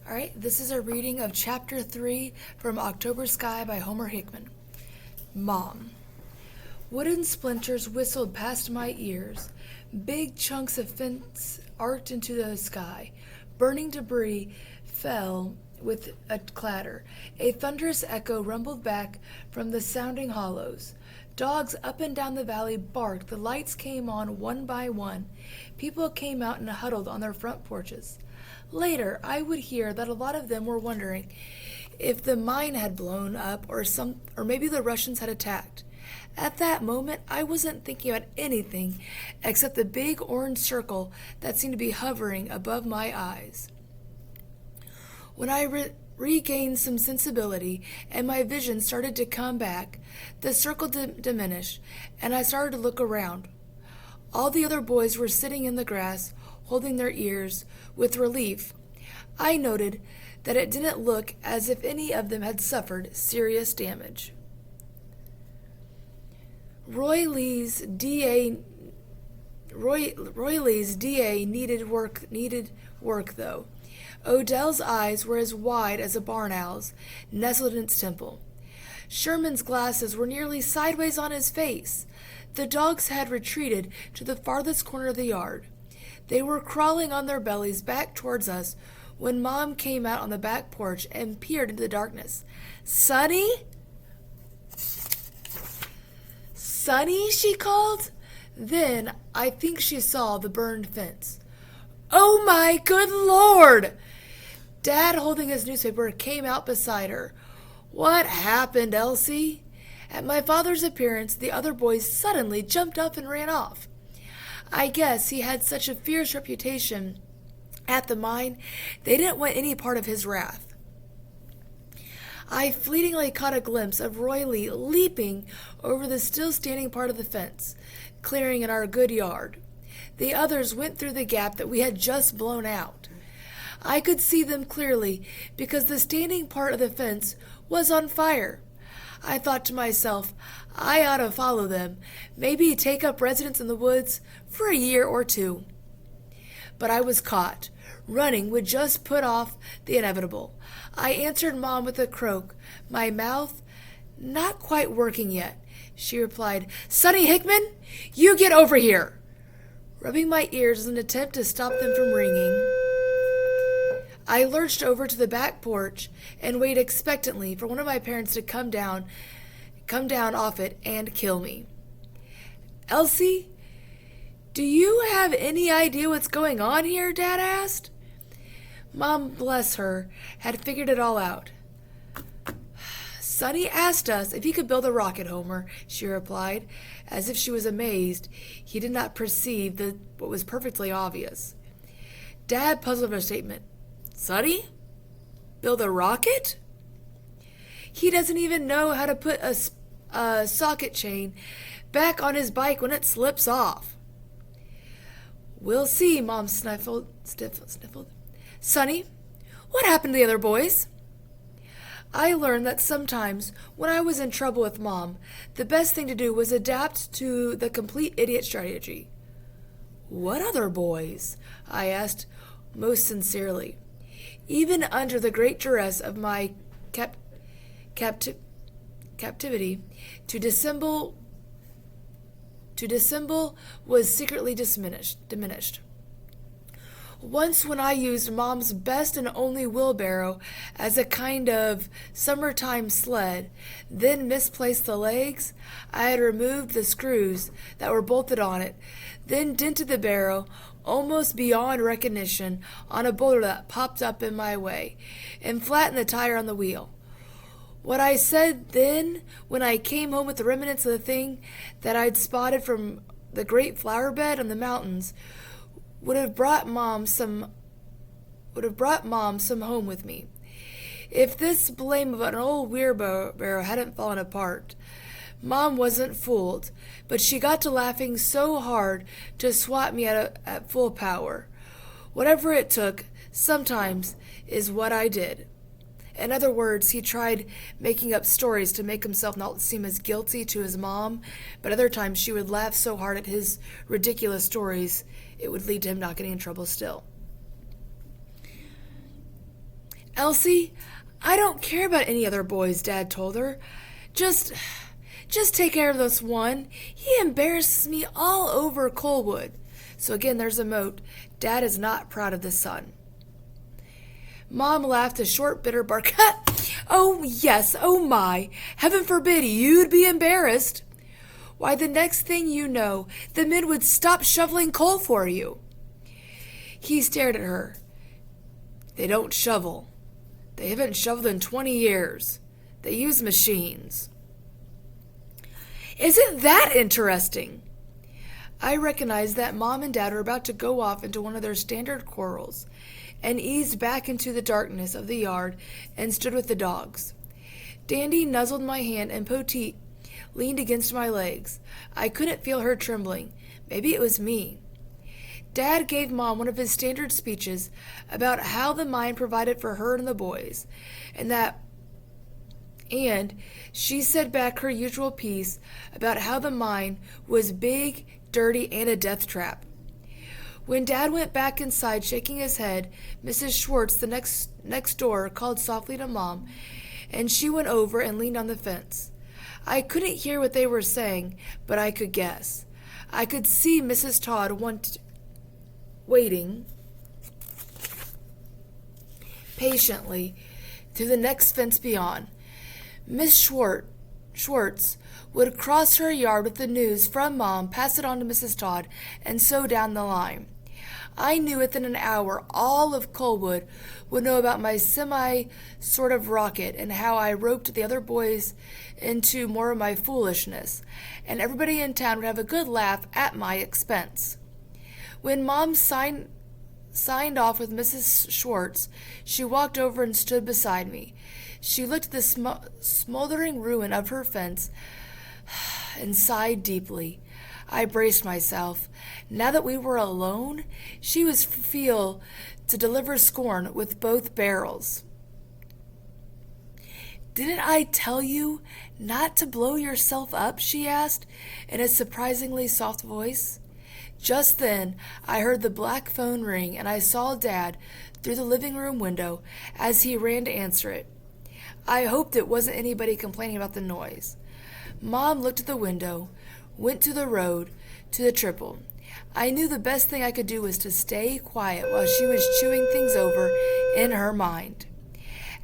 All right, this is a reading of Chapter 3 from October Sky by Homer Hickam. Mom. Wooden splinters whistled past my ears. Big chunks of fence arced into the sky. Burning debris fell with a clatter. A thunderous echo rumbled back from the sounding hollows. Dogs up and down the valley barked. The lights came on one by one. People came out and huddled on their front porches. Later, I would hear that a lot of them were wondering if the mine had blown up or maybe the Russians had attacked. At that moment, I wasn't thinking about anything except the big orange circle that seemed to be hovering above my eyes. When I regained some sensibility and my vision started to come back, the circle diminished, and I started to look around. All the other boys were sitting in the grass, holding their ears. With relief, I noted that it didn't look as if any of them had suffered serious damage. Roy Lee's DA needed work though. Odell's eyes were as wide as a barn owl's, nestled in its temple. Sherman's glasses were nearly sideways on his face. The dogs had retreated to the farthest corner of the yard. They were crawling on their bellies back towards us when Mom came out on the back porch and peered into the darkness. "Sonny? Sonny," she called. Then I think she saw the burned fence. "Oh my good Lord!" Dad, holding his newspaper, came out beside her. "What happened, Elsie?" At my father's appearance, the other boys suddenly jumped up and ran off. I guess he had such a fierce reputation at the mine, they didn't want any part of his wrath. I fleetingly caught a glimpse of Roy Lee leaping over the still standing part of the fence, clearing in our good yard. The others went through the gap that we had just blown out. I could see them clearly because the standing part of the fence was on fire. I thought to myself, I ought to follow them, maybe take up residence in the woods for a year or two. But I was caught. Running would just put off the inevitable. I answered Mom with a croak, my mouth not quite working yet. She replied, "Sonny Hickman, you get over here!" Rubbing my ears in an attempt to stop them from ringing, I lurched over to the back porch and waited expectantly for one of my parents to come down off it and kill me. "Elsie, do you have any idea what's going on here?" Dad asked. Mom, bless her, had figured it all out. "Sonny asked us if he could build a rocket, Homer," she replied, as if she was amazed he did not perceive what was perfectly obvious. Dad puzzled her statement. "Sonny? Build a rocket? He doesn't even know how to put a socket chain back on his bike when it slips off." "We'll see," Mom sniffled. "Sonny, what happened to the other boys?" I learned that sometimes, when I was in trouble with Mom, the best thing to do was adapt to the complete idiot strategy. "What other boys?" I asked most sincerely. Even under the great duress of my captivity, to dissemble was secretly diminished. Once when I used Mom's best and only wheelbarrow as a kind of summertime sled, then misplaced the legs, I had removed the screws that were bolted on it, then dented the barrow almost beyond recognition on a boulder that popped up in my way, and flattened the tire on the wheel. What I said then, when I came home with the remnants of the thing that I'd spotted from the great flower bed on the mountains, would have brought Mom some home with me. If this blame of an old wheelbarrow hadn't fallen apart, Mom wasn't fooled, but she got to laughing so hard to swat me at full power. Whatever it took, sometimes, is what I did. In other words, he tried making up stories to make himself not seem as guilty to his mom, but other times she would laugh so hard at his ridiculous stories it would lead to him not getting in trouble still. Elsie, I don't care about any other boys, Dad told her. Just take care of this one. He embarrasses me all over Colwood. So again, there's a moat. Dad is not proud of the son. Mom laughed a short, bitter bark. Oh, yes, oh my. Heaven forbid you'd be embarrassed. Why, the next thing you know, the men would stop shoveling coal for you. He stared at her. They don't shovel. They haven't shoveled in 20 years. They use machines. Isn't that interesting? I recognized that Mom and Dad were about to go off into one of their standard quarrels, and eased back into the darkness of the yard and stood with the dogs. Dandy nuzzled my hand, and Poteet leaned against my legs. I couldn't feel her trembling. Maybe it was me. Dad gave Mom one of his standard speeches about how the mine provided for her and the boys, and she said back her usual piece about how the mine was big, dirty, and a death trap. When Dad went back inside shaking his head, Mrs. Schwartz, the next door, called softly to Mom, and she went over and leaned on the fence. I couldn't hear what they were saying, but I could guess. I could see Mrs. Todd waiting patiently through the next fence beyond. Miss Schwartz would cross her yard with the news from Mom, pass it on to Mrs. Todd, and so down the line. I knew within an hour all of Colwood would know about my sort of rocket and how I roped the other boys into more of my foolishness, and everybody in town would have a good laugh at my expense. When Mom signed off with Mrs. Schwartz, she walked over and stood beside me. She looked at the smoldering ruin of her fence and sighed deeply. I braced myself. Now that we were alone, she was feel to deliver scorn with both barrels. Didn't I tell you not to blow yourself up? She asked in a surprisingly soft voice. Just then, I heard the black phone ring, and I saw Dad through the living room window as he ran to answer it. I hoped it wasn't anybody complaining about the noise. Mom looked at the window, went to the road, to the triple. I knew the best thing I could do was to stay quiet while she was chewing things over in her mind.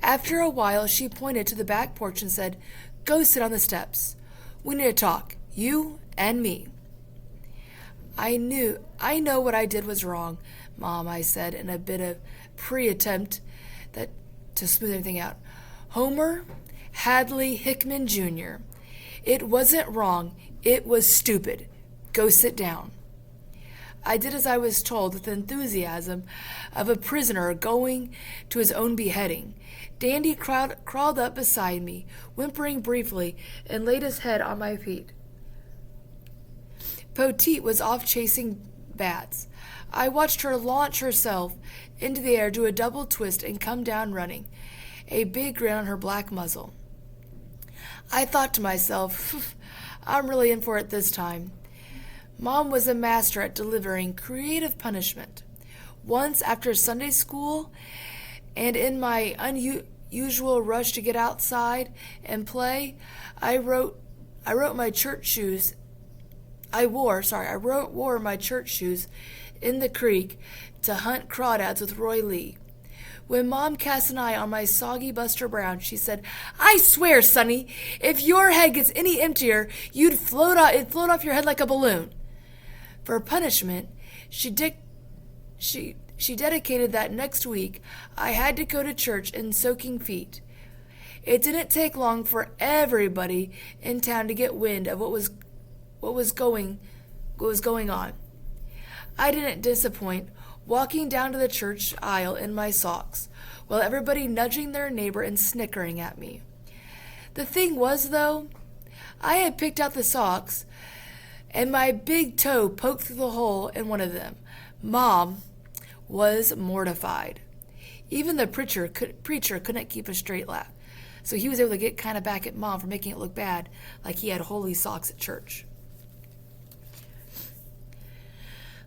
After a while, she pointed to the back porch and said, "Go sit on the steps. We need to talk, you and me." I know what I did was wrong, Mom, I said in a bit of pre-attempt to smooth everything out. Homer Hadley Hickman Jr. It wasn't wrong. It was stupid. Go sit down. I did as I was told with the enthusiasm of a prisoner going to his own beheading. Dandy crawled up beside me, whimpering briefly, and laid his head on my feet. Poteet was off chasing bats. I watched her launch herself into the air, do a double twist, and come down running, a big grin on her black muzzle. I thought to myself, I'm really in for it this time. Mom was a master at delivering creative punishment. Once, after Sunday school, and in my unusual rush to get outside and play, I wore my church shoes in the creek to hunt crawdads with Roy Lee. When Mom cast an eye on my soggy Buster Brown, she said, "I swear, Sonny, if your head gets any emptier, it'd float off your head like a balloon." For punishment, she dedicated that next week I had to go to church in soaking feet. It didn't take long for everybody in town to get wind of what was going on. I didn't disappoint, walking down to the church aisle in my socks, while everybody nudging their neighbor and snickering at me. The thing was, though, I had picked out the socks, and my big toe poked through the hole in one of them. Mom was mortified. Even the preacher couldn't keep a straight laugh, so he was able to get kind of back at Mom for making it look bad, like he had holy socks at church.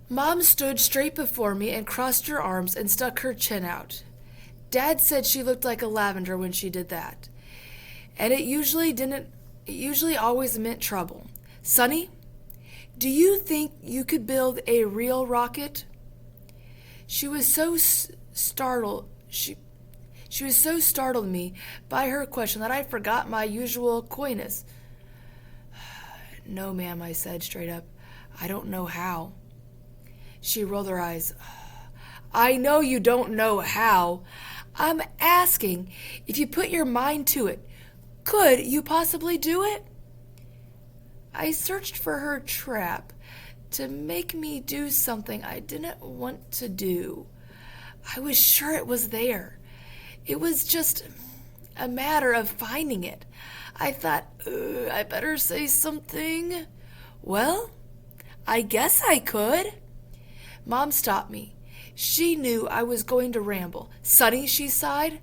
Mom stood straight before me and crossed her arms and stuck her chin out. Dad said she looked like a lavender when she did that. And it usually always meant trouble. Sonny, do you think you could build a real rocket? She was so startled. She was so startled me by her question that I forgot my usual coyness. No, ma'am, I said straight up. I don't know how. She rolled her eyes. I know you don't know how. I'm asking if you put your mind to it. Could you possibly do it? I searched for her trap to make me do something I didn't want to do. I was sure it was there. It was just a matter of finding it. I thought, I better say something. Well, I guess I could. Mom stopped me. She knew I was going to ramble. Sonny, she sighed.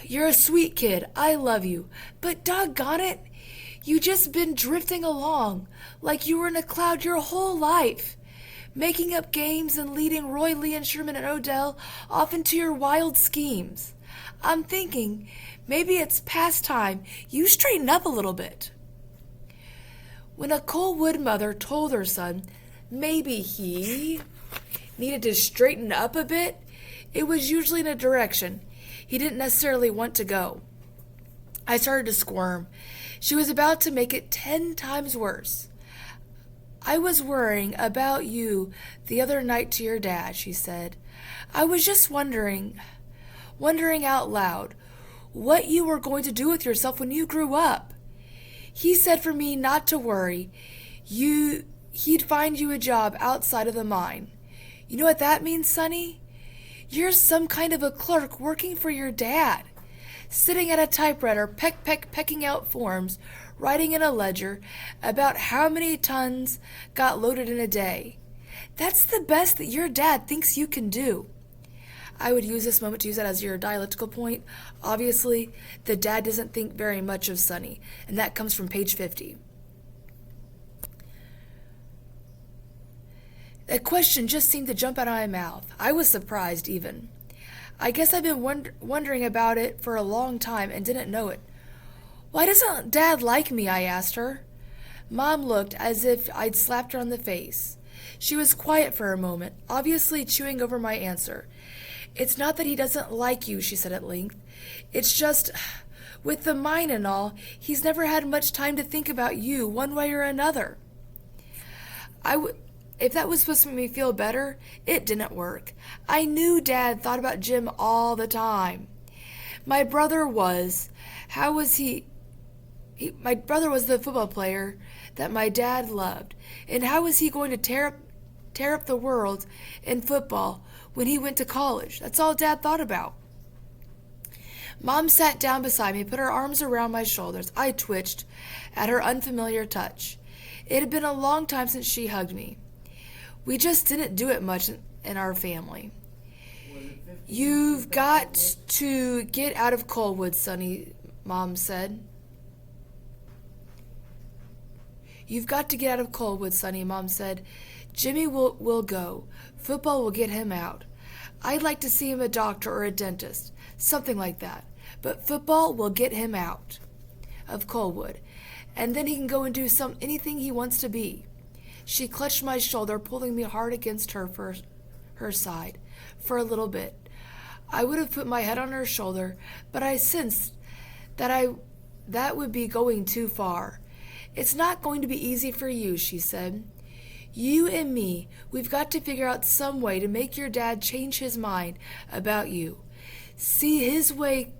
You're a sweet kid. I love you. But doggone it, you just been drifting along like you were in a cloud your whole life, making up games and leading Roy, Lee, and Sherman and Odell off into your wild schemes. I'm thinking maybe it's past time you straighten up a little bit. When a Coalwood mother told her son maybe he needed to straighten up a bit, it was usually in a direction he didn't necessarily want to go. I started to squirm. She was about to make it 10 times worse. I was worrying about you the other night to your dad, she said. I was just wondering out loud what you were going to do with yourself when you grew up. He said for me not to worry. He'd find you a job outside of the mine. You know what that means, Sonny? You're some kind of a clerk working for your dad, sitting at a typewriter, pecking out forms, writing in a ledger about how many tons got loaded in a day. That's the best that your dad thinks you can do. I would use this moment to use that as your dialectical point. Obviously, the dad doesn't think very much of Sonny, and that comes from page 50. That question just seemed to jump out of my mouth. I was surprised, even. I guess I've been wondering about it for a long time and didn't know it. Why doesn't Dad like me? I asked her. Mom looked as if I'd slapped her on the face. She was quiet for a moment, obviously chewing over my answer. It's not that he doesn't like you, she said at length. It's just, with the mine and all, he's never had much time to think about you one way or another. If that was supposed to make me feel better, it didn't work. I knew Dad thought about Jim all the time. My brother was. How was he? My brother was the football player that my dad loved. And how was he going to tear up the world in football when he went to college? That's all Dad thought about. Mom sat down beside me, put her arms around my shoulders. I twitched at her unfamiliar touch. It had been a long time since she hugged me. We just didn't do it much in our family. You've got to get out of Coalwood, Sonny, Mom said. You've got to get out of Coalwood, Sonny, Mom said. Jimmy will go. Football will get him out. I'd like to see him a doctor or a dentist, something like that. But football will get him out of Coalwood, and then he can go and do anything he wants to be. She clutched my shoulder, pulling me hard against her side for a little bit. I would have put my head on her shoulder, but I sensed that would be going too far. It's not going to be easy for you, she said. You and me, we've got to figure out some way to make your dad change his mind about you. See his way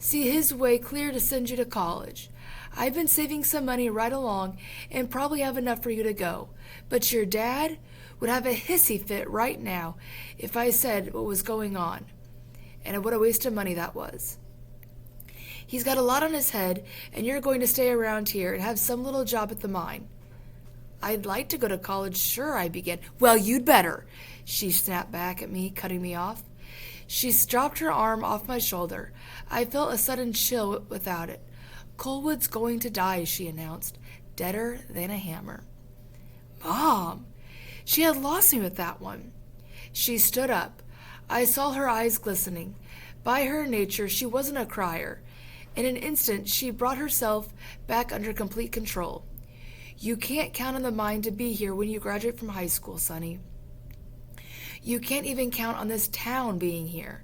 clear to send you to college. I've been saving some money right along and probably have enough for you to go. But your dad would have a hissy fit right now if I said what was going on. And what a waste of money that was. He's got a lot on his head, and you're going to stay around here and have some little job at the mine. I'd like to go to college, sure, I began. Well, you'd better, she snapped back at me, cutting me off. She dropped her arm off my shoulder. I felt a sudden chill without it. Coalwood's going to die, she announced, deader than a hammer. Mom! She had lost me with that one. She stood up. I saw her eyes glistening. By her nature, she wasn't a crier. In an instant, she brought herself back under complete control. You can't count on the mind to be here when you graduate from high school, Sonny. You can't even count on this town being here.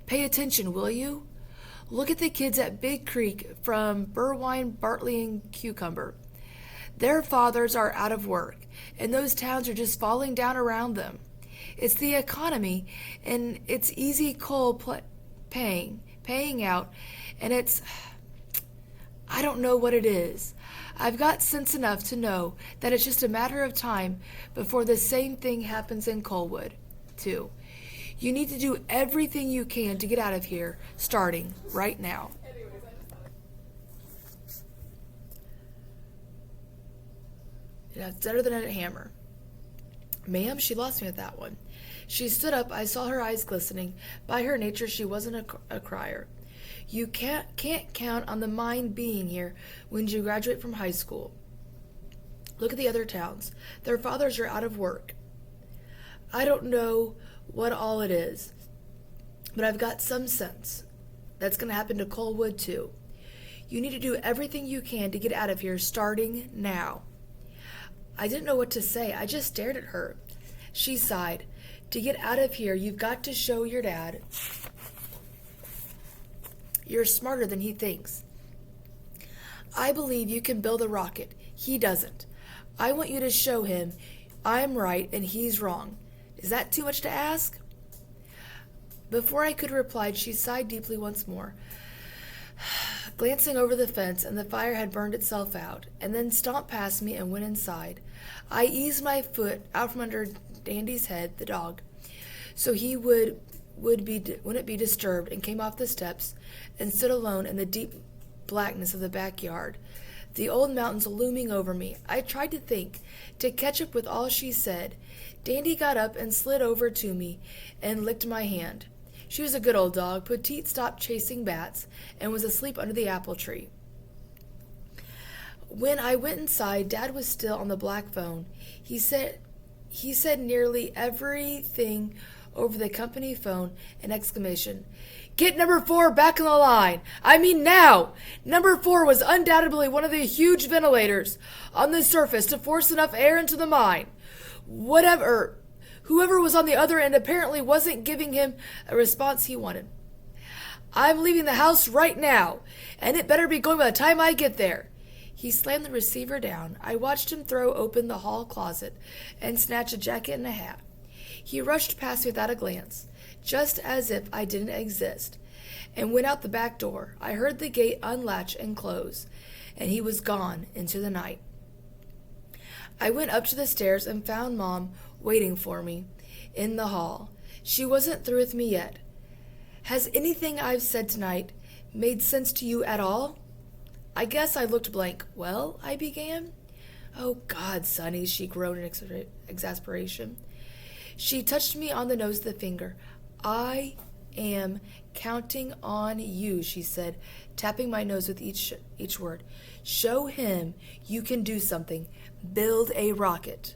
Pay attention, will you? Look at the kids at Big Creek from Burwine, Bartley, and Cucumber. Their fathers are out of work, and those towns are just falling down around them. It's the economy, and it's easy coal paying out, and I don't know what it is. I've got sense enough to know that it's just a matter of time before the same thing happens in Colwood, too. You need to do everything you can to get out of here, starting right now. That's better than a hammer. Ma'am, she lost me at that one. She stood up. I saw her eyes glistening. By her nature, she wasn't a crier. You can't count on the mind being here when you graduate from high school. Look at the other towns. Their fathers are out of work. I don't know what all it is, but I've got some sense. That's going to happen to Colwood, too. You need to do everything you can to get out of here, starting now. I didn't know what to say. I just stared at her. She sighed. To get out of here, you've got to show your dad you're smarter than he thinks. I believe you can build a rocket. He doesn't. I want you to show him I'm right and he's wrong. Is that too much to ask? Before I could reply, she sighed deeply once more, glancing over the fence, and the fire had burned itself out, and then stomped past me and went inside. I eased my foot out from under Dandy's head, the dog, so he wouldn't be disturbed, and came off the steps and stood alone in the deep blackness of the backyard, the old mountains looming over me. I tried to think, to catch up with all she said. Dandy got up and slid over to me and licked my hand. She was a good old dog. Petite stopped chasing bats and was asleep under the apple tree. When I went inside, Dad was still on the black phone. He said nearly everything over the company phone, an exclamation. Get number 4 back in the line. I mean now. Number 4 was undoubtedly one of the huge ventilators on the surface to force enough air into the mine. Whoever was on the other end apparently wasn't giving him a response he wanted. I'm leaving the house right now, and it better be going by the time I get there. He slammed the receiver down. I watched him throw open the hall closet and snatch a jacket and a hat. He rushed past me without a glance, just as if I didn't exist, and went out the back door. I heard the gate unlatch and close, and he was gone into the night. I went up to the stairs and found Mom waiting for me in the hall. She wasn't through with me yet. Has anything I've said tonight made sense to you at all? I guess I looked blank. Well, I began. Oh, God, Sonny, she groaned in exasperation. She touched me on the nose with a finger. I am counting on you, she said, tapping my nose with each word. Show him you can do something. Build a rocket.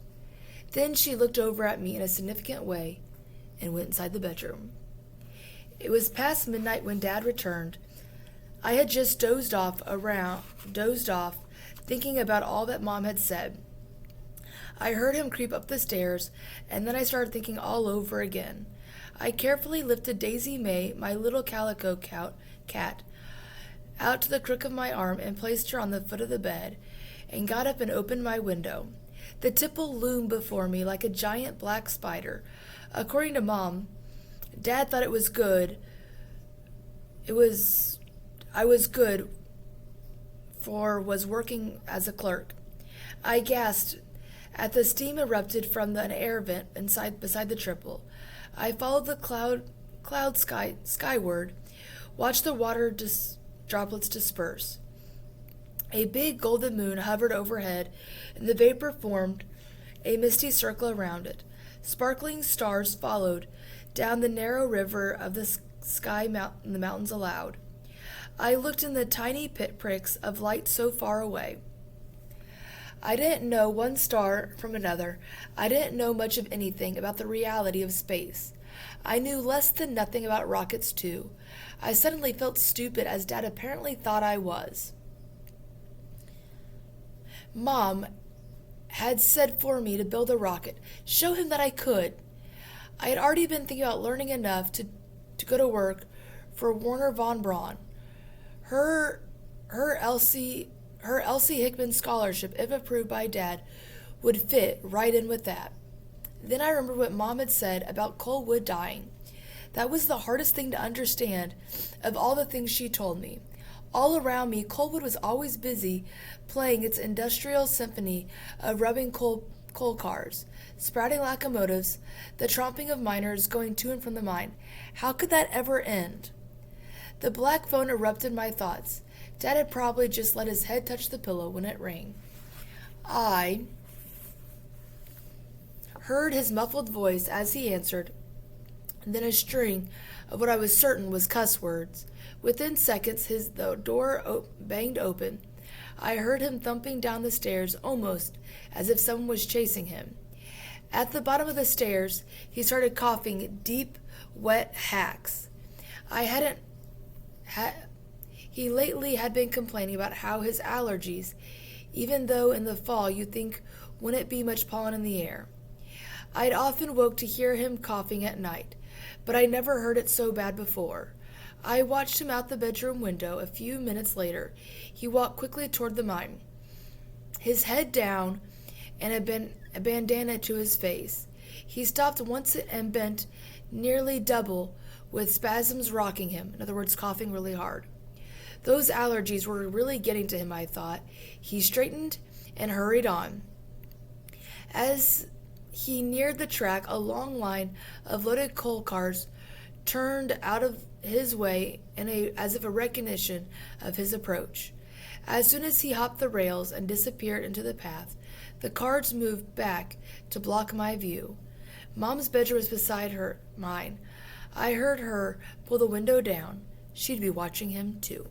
Then she looked over at me in a significant way and went inside the bedroom. It was past midnight when Dad returned. I had just dozed off, thinking about all that Mom had said. I heard him creep up the stairs, and then I started thinking all over again. I carefully lifted Daisy May, my little calico cat, out to the crook of my arm and placed her on the foot of the bed, and got up and opened my window. The tipple loomed before me like a giant black spider. According to Mom, Dad thought it was good. I was good was working as a clerk. I gasped at the steam erupted from an air vent beside the triple. I followed the cloud skyward, watched the water droplets disperse. A big golden moon hovered overhead, and the vapor formed a misty circle around it. Sparkling stars followed down the narrow river of the the mountains aloud. I looked in the tiny pricks of light so far away. I didn't know one star from another. I didn't know much of anything about the reality of space. I knew less than nothing about rockets, too. I suddenly felt stupid, as Dad apparently thought I was. Mom had said for me to build a rocket, show him that I could. I had already been thinking about learning enough to go to work for Warner von Braun. Her Elsie Hickman scholarship, if approved by Dad, would fit right in with that. Then I remembered what Mom had said about Colwood dying. That was the hardest thing to understand of all the things she told me. All around me, Colwood was always busy playing its industrial symphony of rubbing coal cars, sprouting locomotives, the tromping of miners going to and from the mine. How could that ever end? The black phone erupted my thoughts. Dad had probably just let his head touch the pillow when it rang. I heard his muffled voice as he answered, then a string of what I was certain was cuss words. Within seconds, the door banged open. I heard him thumping down the stairs almost as if someone was chasing him. At the bottom of the stairs, he started coughing deep, wet hacks. He lately had been complaining about how his allergies, even though in the fall you'd think wouldn't be much pollen in the air. I'd often woke to hear him coughing at night, but I never heard it so bad before. I watched him out the bedroom window. A few minutes later, he walked quickly toward the mine, his head down and a bandana to his face. He stopped once and bent nearly double, with spasms rocking him, in other words, coughing really hard. Those allergies were really getting to him, I thought. He straightened and hurried on. As he neared the track, a long line of loaded coal cars turned out of his way as if a recognition of his approach. As soon as he hopped the rails and disappeared into the path, the cars moved back to block my view. Mom's bedroom was beside mine. I heard her pull the window down. She'd be watching him, too.